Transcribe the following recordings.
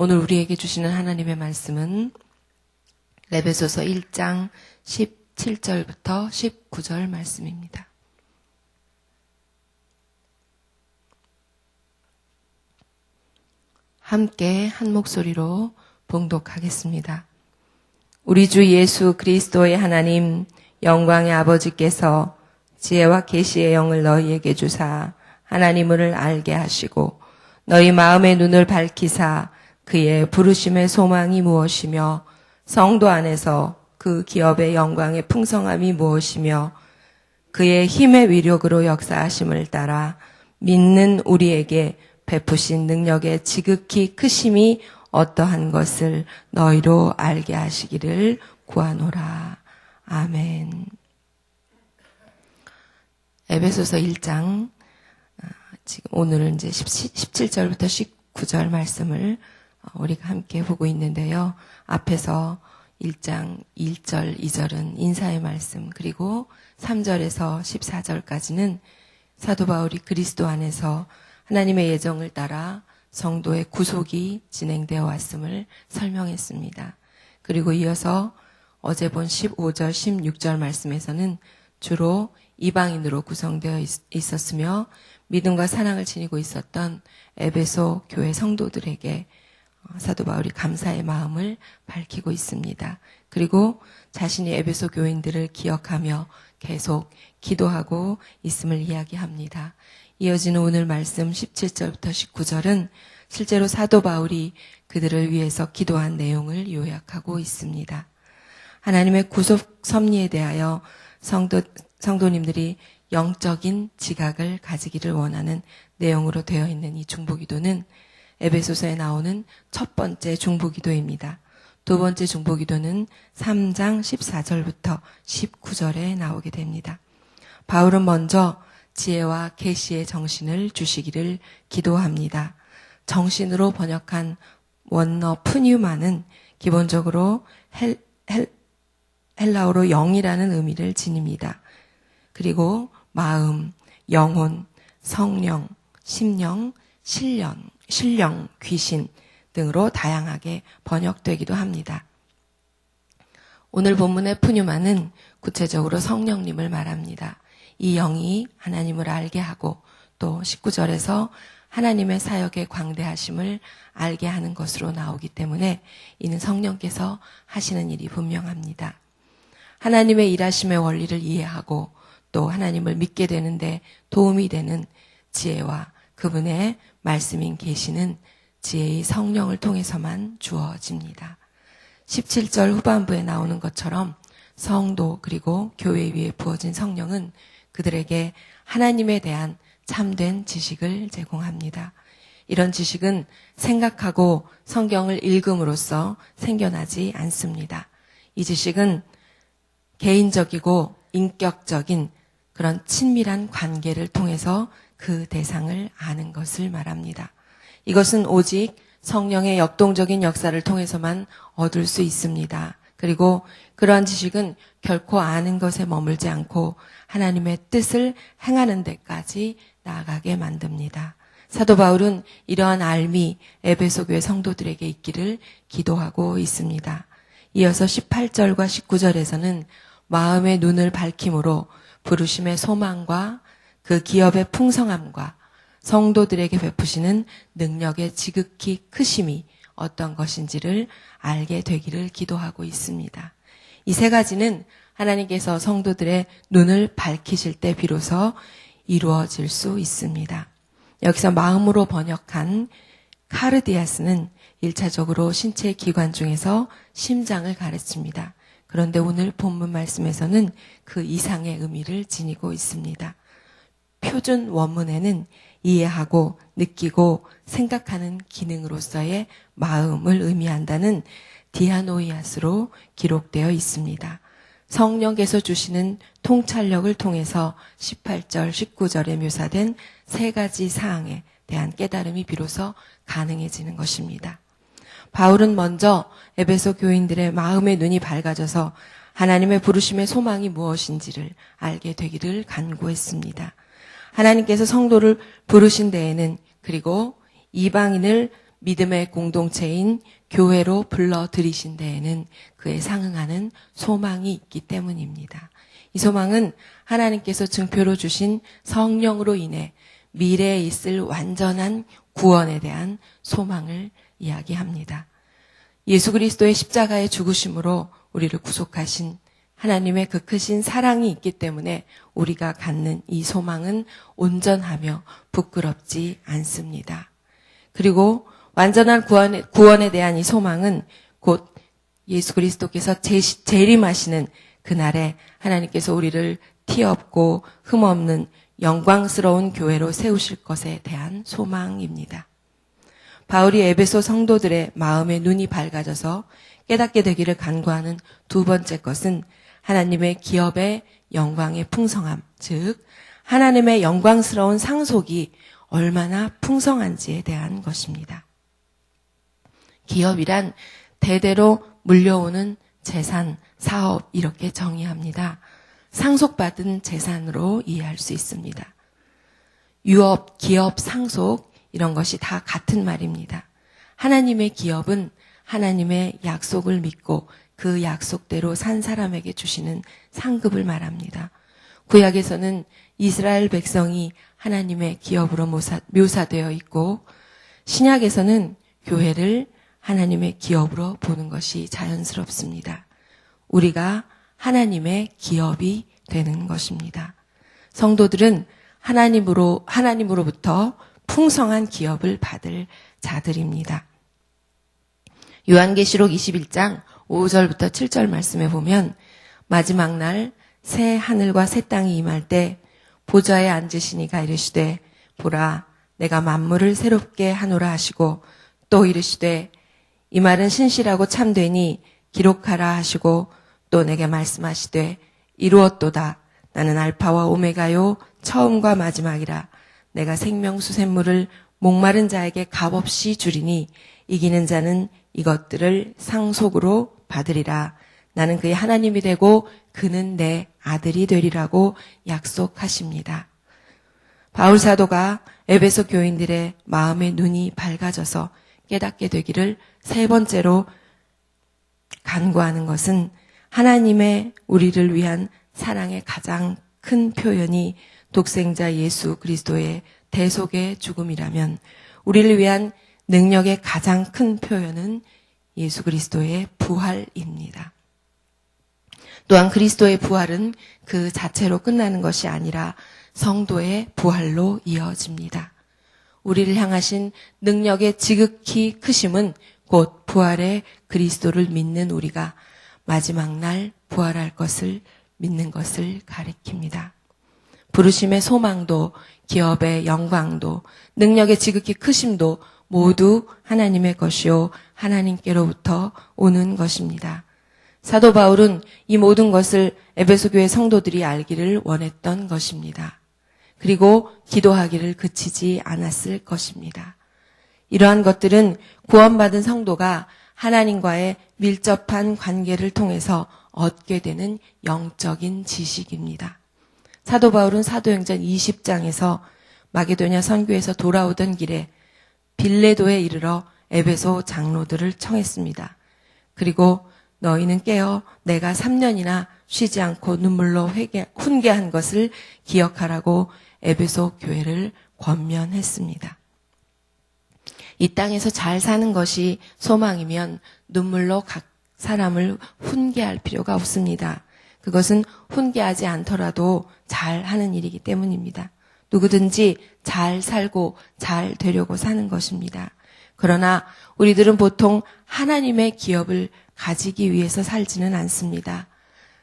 오늘 우리에게 주시는 하나님의 말씀은 에베소서 1장 17절부터 19절 말씀입니다. 함께 한 목소리로 봉독하겠습니다. 우리 주 예수 그리스도의 하나님 영광의 아버지께서 지혜와 계시의 영을 너희에게 주사 하나님을 알게 하시고 너희 마음의 눈을 밝히사 그의 부르심의 소망이 무엇이며 성도 안에서 그 기업의 영광의 풍성함이 무엇이며 그의 힘의 위력으로 역사하심을 따라 믿는 우리에게 베푸신 능력의 지극히 크심이 어떠한 것을 너희로 알게 하시기를 구하노라. 아멘. 에베소서 1장 지금 오늘은 이제 17절부터 19절 말씀을 우리가 함께 보고 있는데요. 앞에서 1장 1절, 2절은 인사의 말씀, 그리고 3절에서 14절까지는 사도 바울이 그리스도 안에서 하나님의 예정을 따라 성도의 구속이 진행되어 왔음을 설명했습니다. 그리고 이어서 어제 본 15절, 16절 말씀에서는 주로 이방인으로 구성되어 있었으며 믿음과 사랑을 지니고 있었던 에베소 교회 성도들에게 사도 바울이 감사의 마음을 밝히고 있습니다. 그리고 자신이 에베소 교인들을 기억하며 계속 기도하고 있음을 이야기합니다. 이어지는 오늘 말씀 17절부터 19절은 실제로 사도 바울이 그들을 위해서 기도한 내용을 요약하고 있습니다. 하나님의 구속 섭리에 대하여 성도님들이 영적인 지각을 가지기를 원하는 내용으로 되어 있는 이 중보기도는 에베소서에 나오는 첫 번째 중보기도입니다. 두 번째 중보기도는 3장 14절부터 19절에 나오게 됩니다. 바울은 먼저 지혜와 계시의 정신을 주시기를 기도합니다. 정신으로 번역한 원어 푸뉴마는 기본적으로 헬라어로 영이라는 의미를 지닙니다. 그리고 마음, 영혼, 성령, 심령, 신령, 귀신 등으로 다양하게 번역되기도 합니다. 오늘 본문의 푸뉴마는 구체적으로 성령님을 말합니다. 이 영이 하나님을 알게 하고 또 19절에서 하나님의 사역의 광대하심을 알게 하는 것으로 나오기 때문에 이는 성령께서 하시는 일이 분명합니다. 하나님의 일하심의 원리를 이해하고 또 하나님을 믿게 되는데 도움이 되는 지혜와 그분의 말씀인 계시는 지혜의 성령을 통해서만 주어집니다. 17절 후반부에 나오는 것처럼 성도 그리고 교회 위에 부어진 성령은 그들에게 하나님에 대한 참된 지식을 제공합니다. 이런 지식은 생각하고 성경을 읽음으로써 생겨나지 않습니다. 이 지식은 개인적이고 인격적인 그런 친밀한 관계를 통해서 그 대상을 아는 것을 말합니다. 이것은 오직 성령의 역동적인 역사를 통해서만 얻을 수 있습니다. 그리고 그러한 지식은 결코 아는 것에 머물지 않고 하나님의 뜻을 행하는 데까지 나아가게 만듭니다. 사도 바울은 이러한 알미 에베소 교회 성도들에게 있기를 기도하고 있습니다. 이어서 18절과 19절에서는 마음의 눈을 밝힘으로 부르심의 소망과 그 기업의 풍성함과 성도들에게 베푸시는 능력의 지극히 크심이 어떤 것인지를 알게 되기를 기도하고 있습니다. 이 세 가지는 하나님께서 성도들의 눈을 밝히실 때 비로소 이루어질 수 있습니다. 여기서 마음으로 번역한 카르디아스는 1차적으로 신체 기관 중에서 심장을 가르칩니다. 그런데 오늘 본문 말씀에서는 그 이상의 의미를 지니고 있습니다. 표준 원문에는 이해하고 느끼고 생각하는 기능으로서의 마음을 의미한다는 디아노이아스로 기록되어 있습니다. 성령께서 주시는 통찰력을 통해서 18절, 19절에 묘사된 세 가지 사항에 대한 깨달음이 비로소 가능해지는 것입니다. 바울은 먼저 에베소 교인들의 마음의 눈이 밝아져서 하나님의 부르심의 소망이 무엇인지를 알게 되기를 간구했습니다. 하나님께서 성도를 부르신 데에는 그리고 이방인을 믿음의 공동체인 교회로 불러들이신 데에는 그에 상응하는 소망이 있기 때문입니다. 이 소망은 하나님께서 증표로 주신 성령으로 인해 미래에 있을 완전한 구원에 대한 소망을 이야기합니다. 예수 그리스도의 십자가의 죽으심으로 우리를 구속하신 하나님의 그 크신 사랑이 있기 때문에 우리가 갖는 이 소망은 온전하며 부끄럽지 않습니다. 그리고 완전한 구원에 대한 이 소망은 곧 예수 그리스도께서 재림하시는 그날에 하나님께서 우리를 티 없고 흠 없는 영광스러운 교회로 세우실 것에 대한 소망입니다. 바울이 에베소 성도들의 마음의 눈이 밝아져서 깨닫게 되기를 간구하는 두 번째 것은 하나님의 기업의 영광의 풍성함, 즉 하나님의 영광스러운 상속이 얼마나 풍성한지에 대한 것입니다. 기업이란 대대로 물려오는 재산, 사업 이렇게 정의합니다. 상속받은 재산으로 이해할 수 있습니다. 유업, 기업, 상속 이런 것이 다 같은 말입니다. 하나님의 기업은 하나님의 약속을 믿고 그 약속대로 산 사람에게 주시는 상급을 말합니다. 구약에서는 이스라엘 백성이 하나님의 기업으로 묘사되어 있고 신약에서는 교회를 하나님의 기업으로 보는 것이 자연스럽습니다. 우리가 하나님의 기업이 되는 것입니다. 성도들은 하나님으로부터 풍성한 기업을 받을 자들입니다. 요한계시록 21장 5절부터 7절 말씀에 보면 마지막 날 새 하늘과 새 땅이 임할 때 보좌에 앉으신 이가 이르시되 보라 내가 만물을 새롭게 하노라 하시고 또 이르시되 이 말은 신실하고 참되니 기록하라 하시고 또 내게 말씀하시되 이루었도다 나는 알파와 오메가요 처음과 마지막이라 내가 생명수 샘물을 목마른 자에게 값없이 주리니 이기는 자는 이것들을 상속으로 받으리라. 나는 그의 하나님이 되고 그는 내 아들이 되리라고 약속하십니다. 바울 사도가 에베소 교인들의 마음의 눈이 밝아져서 깨닫게 되기를 세 번째로 간구하는 것은 하나님의 우리를 위한 사랑의 가장 큰 표현이 독생자 예수 그리스도의 대속의 죽음이라면 우리를 위한 능력의 가장 큰 표현은 예수 그리스도의 부활입니다. 또한 그리스도의 부활은 그 자체로 끝나는 것이 아니라 성도의 부활로 이어집니다. 우리를 향하신 능력의 지극히 크심은 곧 부활의 그리스도를 믿는 우리가 마지막 날 부활할 것을 믿는 것을 가리킵니다. 부르심의 소망도 기업의 영광도 능력의 지극히 크심도 모두 하나님의 것이요 하나님께로부터 오는 것입니다. 사도 바울은 이 모든 것을 에베소 교회 성도들이 알기를 원했던 것입니다. 그리고 기도하기를 그치지 않았을 것입니다. 이러한 것들은 구원받은 성도가 하나님과의 밀접한 관계를 통해서 얻게 되는 영적인 지식입니다. 사도 바울은 사도행전 20장에서 마게도냐 선교에서 돌아오던 길에 빌레도에 이르러 에베소 장로들을 청했습니다. 그리고 너희는 깨어 내가 3년이나 쉬지 않고 눈물로 훈계한 것을 기억하라고 에베소 교회를 권면했습니다. 이 땅에서 잘 사는 것이 소망이면 눈물로 각 사람을 훈계할 필요가 없습니다. 그것은 훈계하지 않더라도 잘 하는 일이기 때문입니다. 누구든지 잘 살고 잘 되려고 사는 것입니다. 그러나 우리들은 보통 하나님의 기업을 가지기 위해서 살지는 않습니다.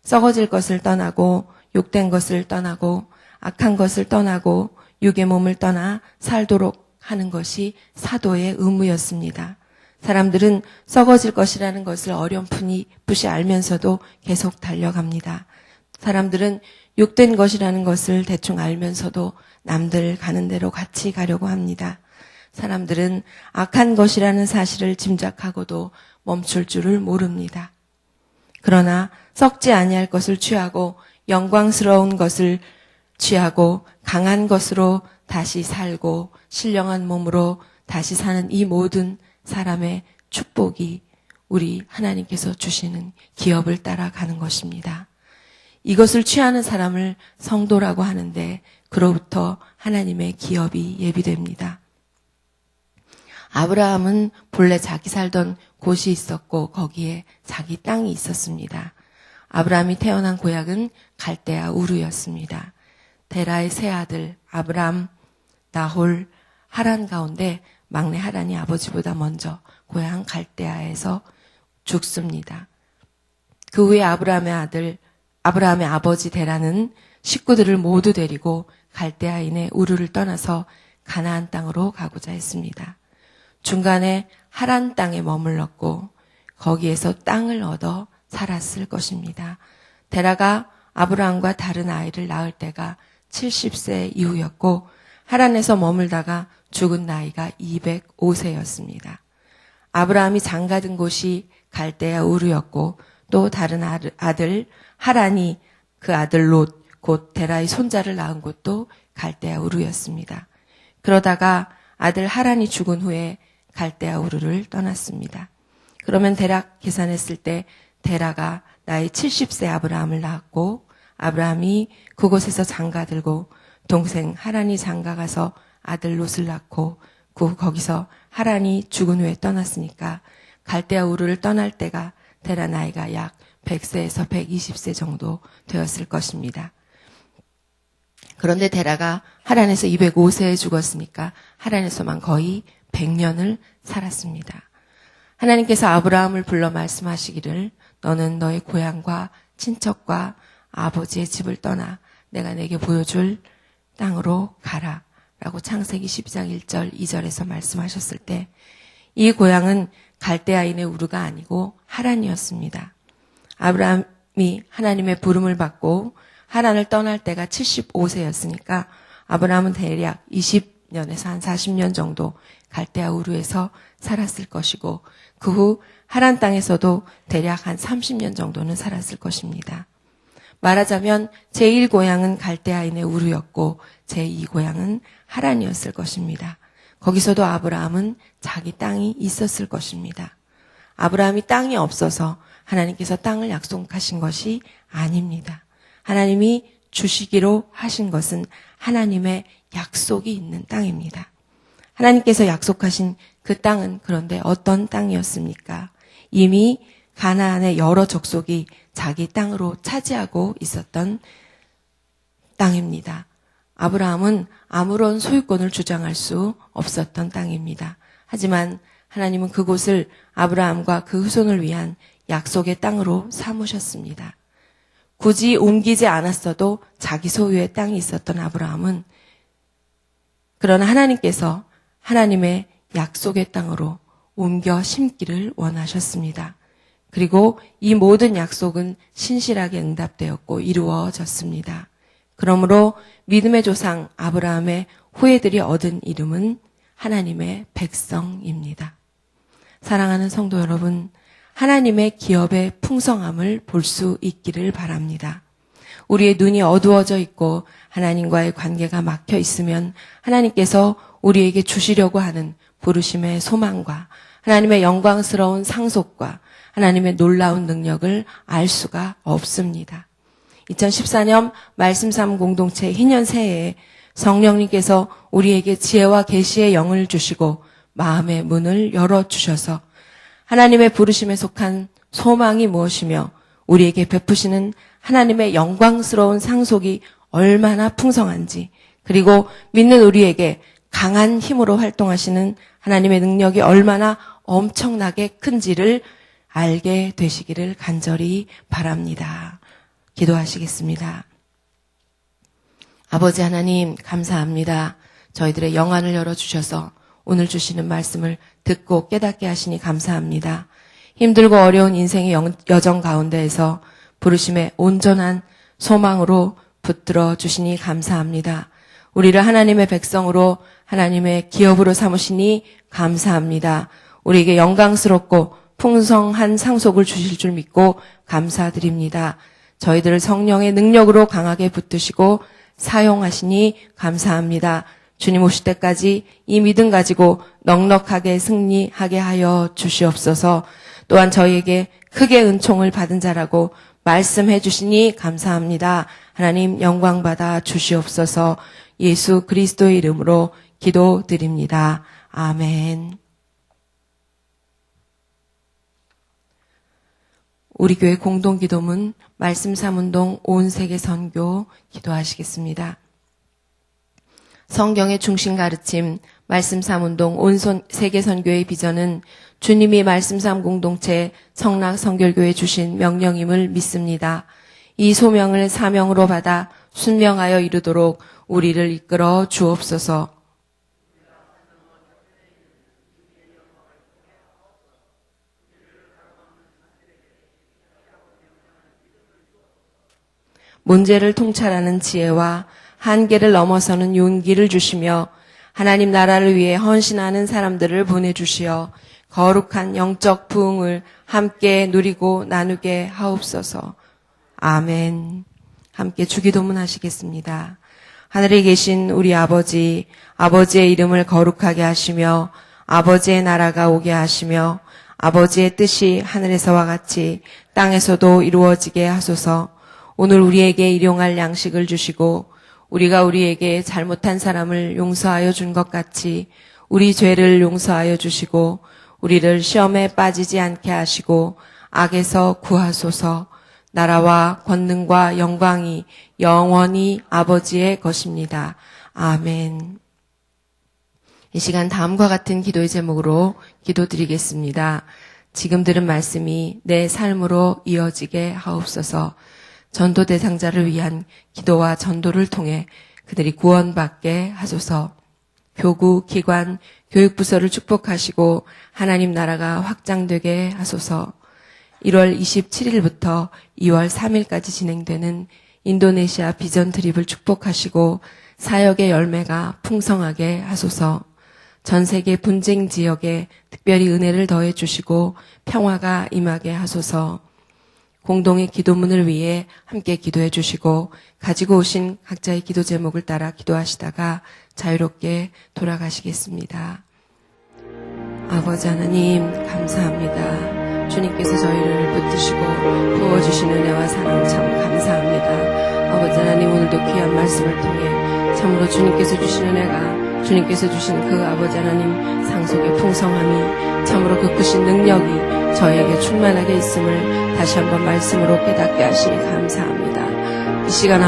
썩어질 것을 떠나고 욕된 것을 떠나고 악한 것을 떠나고 육의 몸을 떠나 살도록 하는 것이 사도의 의무였습니다. 사람들은 썩어질 것이라는 것을 어렴풋이 알면서도 계속 달려갑니다. 사람들은 욕된 것이라는 것을 대충 알면서도 남들 가는 대로 같이 가려고 합니다. 사람들은 악한 것이라는 사실을 짐작하고도 멈출 줄을 모릅니다. 그러나 썩지 아니할 것을 취하고 영광스러운 것을 취하고 강한 것으로 다시 살고 신령한 몸으로 다시 사는 이 모든 사람의 축복이 우리 하나님께서 주시는 기업을 따라가는 것입니다. 이것을 취하는 사람을 성도라고 하는데 그로부터 하나님의 기업이 예비됩니다. 아브라함은 본래 자기 살던 곳이 있었고 거기에 자기 땅이 있었습니다. 아브라함이 태어난 고향은 갈대아 우르였습니다. 데라의 세 아들 아브람, 나홀, 하란 가운데 막내 하란이 아버지보다 먼저 고향 갈대아에서 죽습니다. 그 후에 아브라함의 아버지 데라는 식구들을 모두 데리고 갈대아인의 우르를 떠나서 가나안 땅으로 가고자 했습니다. 중간에 하란 땅에 머물렀고 거기에서 땅을 얻어 살았을 것입니다. 데라가 아브라함과 다른 아이를 낳을 때가 70세 이후였고 하란에서 머물다가 죽은 나이가 205세였습니다. 아브라함이 장가든 곳이 갈대아 우르였고 또 다른 아들 하란이 그 아들 롯, 곧 데라의 손자를 낳은 곳도 갈대아 우르였습니다. 그러다가 아들 하란이 죽은 후에 갈대아 우르를 떠났습니다. 그러면 대략 계산했을 때 데라가 나이 70세 아브라함을 낳았고 아브라함이 그곳에서 장가들고 동생 하란이 장가가서 아들 롯을 낳고 거기서 하란이 죽은 후에 떠났으니까 갈대아 우르를 떠날 때가 데라 나이가 약 100세에서 120세 정도 되었을 것입니다. 그런데 데라가 하란에서 205세에 죽었으니까 하란에서만 거의 100년을 살았습니다. 하나님께서 아브라함을 불러 말씀하시기를 너는 너의 고향과 친척과 아버지의 집을 떠나 내가 내게 보여줄 땅으로 가라 라고 창세기 10장 1절 2절에서 말씀하셨을 때 이 고향은 갈대아인의 우르가 아니고 하란이었습니다. 아브라함이 하나님의 부름을 받고 하란을 떠날 때가 75세였으니까 아브라함은 대략 20년에서 한 40년 정도 갈대아 우르에서 살았을 것이고 그 후 하란 땅에서도 대략 한 30년 정도는 살았을 것입니다. 말하자면 제1고향은 갈대아인의 우르였고 제2고향은 하란이었을 것입니다. 거기서도 아브라함은 자기 땅이 있었을 것입니다. 아브라함이 땅이 없어서 하나님께서 땅을 약속하신 것이 아닙니다. 하나님이 주시기로 하신 것은 하나님의 약속이 있는 땅입니다. 하나님께서 약속하신 그 땅은 그런데 어떤 땅이었습니까? 이미 가나안의 여러 족속이 자기 땅으로 차지하고 있었던 땅입니다. 아브라함은 아무런 소유권을 주장할 수 없었던 땅입니다. 하지만 하나님은 그곳을 아브라함과 그 후손을 위한 약속의 땅으로 삼으셨습니다. 굳이 옮기지 않았어도 자기 소유의 땅이 있었던 아브라함은 그러나 하나님께서 하나님의 약속의 땅으로 옮겨 심기를 원하셨습니다. 그리고 이 모든 약속은 신실하게 응답되었고 이루어졌습니다. 그러므로 믿음의 조상 아브라함의 후예들이 얻은 이름은 하나님의 백성입니다. 사랑하는 성도 여러분, 하나님의 기업의 풍성함을 볼 수 있기를 바랍니다. 우리의 눈이 어두워져 있고 하나님과의 관계가 막혀 있으면 하나님께서 우리에게 주시려고 하는 부르심의 소망과 하나님의 영광스러운 상속과 하나님의 놀라운 능력을 알 수가 없습니다. 2014년 말씀3 공동체 희년 새해에 성령님께서 우리에게 지혜와 계시의 영을 주시고 마음의 문을 열어주셔서 하나님의 부르심에 속한 소망이 무엇이며 우리에게 베푸시는 하나님의 영광스러운 상속이 얼마나 풍성한지 그리고 믿는 우리에게 강한 힘으로 활동하시는 하나님의 능력이 얼마나 엄청나게 큰지를 알게 되시기를 간절히 바랍니다. 기도하시겠습니다. 아버지 하나님 감사합니다. 저희들의 영안을 열어주셔서 오늘 주시는 말씀을 듣고 깨닫게 하시니 감사합니다. 힘들고 어려운 인생의 여정 가운데에서 부르심의 온전한 소망으로 붙들어 주시니 감사합니다. 우리를 하나님의 백성으로 하나님의 기업으로 삼으시니 감사합니다. 우리에게 영광스럽고 풍성한 상속을 주실 줄 믿고 감사드립니다. 저희들을 성령의 능력으로 강하게 붙드시고 사용하시니 감사합니다. 주님 오실 때까지 이 믿음 가지고 넉넉하게 승리하게 하여 주시옵소서. 또한 저희에게 크게 은총을 받은 자라고 말씀해 주시니 감사합니다. 하나님 영광 받아 주시옵소서. 예수 그리스도의 이름으로 기도드립니다. 아멘. 우리 교회 공동기도문 말씀 삼운동 온 세계 선교 기도하시겠습니다. 성경의 중심 가르침 말씀 삼운동 온 세계 선교의 비전은 주님이 말씀 삼 공동체 성락 성결교회 주신 명령임을 믿습니다. 이 소명을 사명으로 받아 순명하여 이루도록 우리를 이끌어 주옵소서. 문제를 통찰하는 지혜와 한계를 넘어서는 용기를 주시며 하나님 나라를 위해 헌신하는 사람들을 보내주시어 거룩한 영적 부흥을 함께 누리고 나누게 하옵소서. 아멘. 함께 주기도문 하시겠습니다. 하늘에 계신 우리 아버지, 아버지의 이름을 거룩하게 하시며 아버지의 나라가 오게 하시며 아버지의 뜻이 하늘에서와 같이 땅에서도 이루어지게 하소서. 오늘 우리에게 일용할 양식을 주시고 우리가 우리에게 잘못한 사람을 용서하여 준 것 같이 우리 죄를 용서하여 주시고 우리를 시험에 빠지지 않게 하시고 악에서 구하소서. 나라와 권능과 영광이 영원히 아버지의 것입니다. 아멘. 이 시간 다음과 같은 기도의 제목으로 기도드리겠습니다. 지금 들은 말씀이 내 삶으로 이어지게 하옵소서. 전도 대상자를 위한 기도와 전도를 통해 그들이 구원받게 하소서. 교구, 기관, 교육부서를 축복하시고 하나님 나라가 확장되게 하소서. 1월 27일부터 2월 3일까지 진행되는 인도네시아 비전 트립을 축복하시고 사역의 열매가 풍성하게 하소서. 전 세계 분쟁 지역에 특별히 은혜를 더해 주시고 평화가 임하게 하소서. 공동의 기도문을 위해 함께 기도해 주시고 가지고 오신 각자의 기도 제목을 따라 기도하시다가 자유롭게 돌아가시겠습니다. 아버지 하나님 감사합니다. 주님께서 저희를 붙드시고 부어주신 은혜와 사랑 참 감사합니다. 아버지 하나님 오늘도 귀한 말씀을 통해 참으로 주님께서 주신 은혜가 주님께서 주신 그 아버지 하나님 상속의 풍성함이 참으로 그 크신 능력이 저희에게 충만하게 있음을 다시 한번 말씀으로 깨닫게 하시니 감사합니다. 이 시간